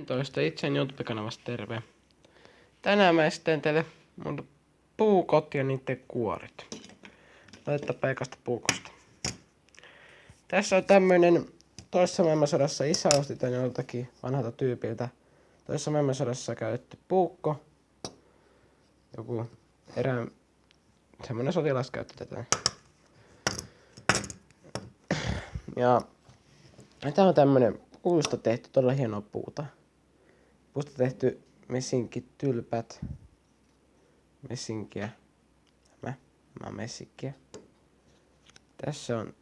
Toista itseään YouTube-kanavasta terve. Tänään mä esitän teille mun puukot ja niiden kuoret. Laittaa paikasta puukosta. Tässä on tämmönen toisessa maailmansodassa isä osti tän joltakin vanhalta tyypiltä. Toisessa maailmansodassa käytetty puukko. Joku semmonen sotilas käytti tätä. Ja tää on tämmönen puusta tehty, todella hienoa puuta. Puusta tehty messinkitylpät. Messinkiä. Tämä on messikkiä. Tässä on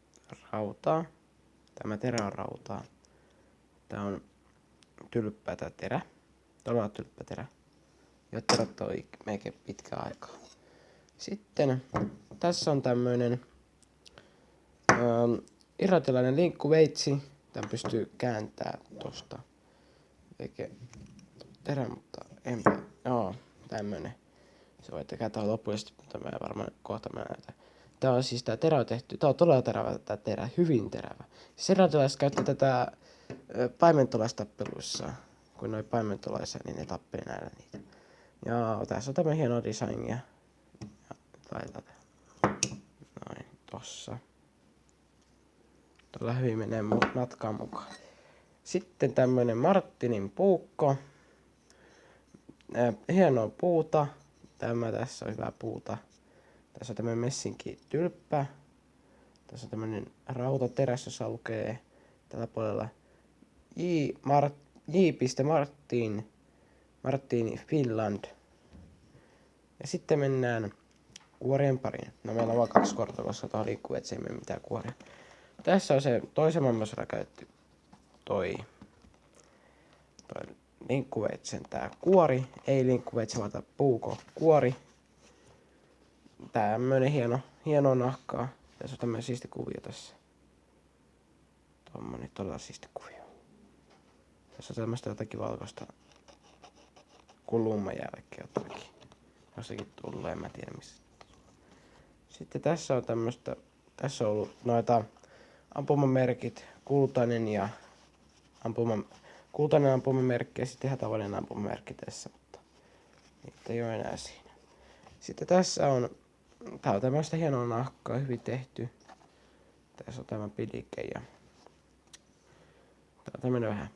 rautaa. Tämä terä on rautaa. Tää on tylppää tää terä. Todella tylppä terä. Ja terät on melkein pitkä aikaa. Sitten tässä on tämmönen irlantilainen linkkuveitsi. Tän pystyy kääntämään tosta. Eikä terä, mutta enpä. Joo, tämmönen. Se voitte kääntää lopullisesti, mutta mä varmaan kohta mä näytän. Tää on siis tää terä on tehty. Tää on todella terävä tää terä. Hyvin terävä. Siis irlantilaiset käyttää tätä paimentolaistappeluissa. Kun noi paimentolaisia, niin ne tappeli näillä niitä. Ja tässä on tämmönen hieno design. Ja laitetaan noin tossa. Todella hyvin menee matkaan mukaan. Sitten tämmönen Martinin puukko. Hienoa puuta. Tämä tässä on hyvää puuta. Tässä on tämmönen messinkitylppä. Tässä on tämmönen rautateräs, jossa lukee tällä puolella Martin Finland. Ja sitten mennään kuorien pariin. No meillä on vaan 2 kuorta, koska tuohon linkkuveitsi ei mene mitään kuoria. Tässä on se toisen maailmansodan käytetty toi linkkuveitsen tää kuori. Ei linkkuveitsi, vaan tää puukon kuori. Tämmönen hieno nahkaa. Tässä on tämmönen siisti kuvio tässä. Tommonen todella siisti kuvio. Tässä on tämmöstä jotakin valkoista kulumajälkeä jotakin. Jostakin tullut, en mä tiedä missä. Sitten tässä on tämmöstä. Tässä on ollut noita ampumamerkit. Kultainen ampumamerkki ja sitten ihan tavallinen ampumamerkki tässä. Mutta niitä ei oo enää siinä. Sitten tässä on. Tää on tämmöstä hienoa nahkaa, hyvin tehty. Tässä on tämä pidike ja tää on tämmönen vähän.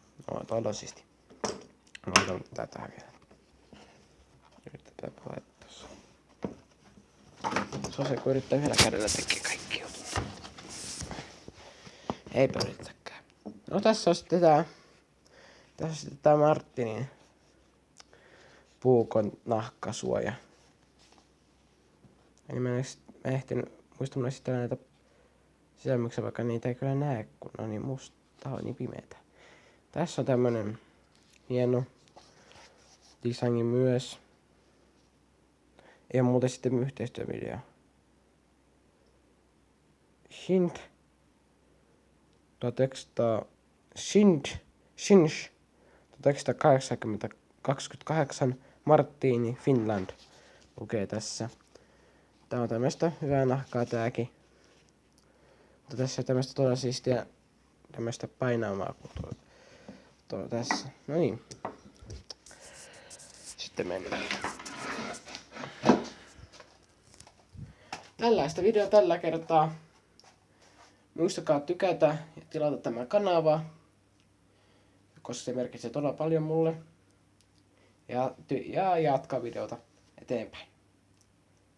Todella siisti. Mä laitan tätä vielä. Yritetään laittaa tossa. Se on se, kun yrittää yhdellä kädellä tekee kaikki jutut. Eipä yritäkään. No tässä on sitten tää Martinin puukon nahkasuoja. Eli mä en ehtinyt muistamaan sitä näitä sisälmyksiä, vaikka niitä ei kyllä näe, kun on niin mustaa, niin pimeetä. Tässä on tämmönen hieno design myös. Ja muuten sitten yhteistyövideo. Hint 1928 Martini Finland lukee tässä. Tää on tämmöstä hyvää nahkaa tääkin. Mutta tässä on tämmöstä todella siistiä tämmöstä painaamaa kuin tuo tässä. No niin. Sitten mennään. Tällaista video tällä kertaa. Muistakaa tykätä ja tilata tämä kanava, koska se merkitsee todella paljon mulle. Ja jatkaa videota eteenpäin.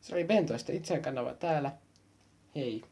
Se oli Bentoista itseään kanava täällä. Hei!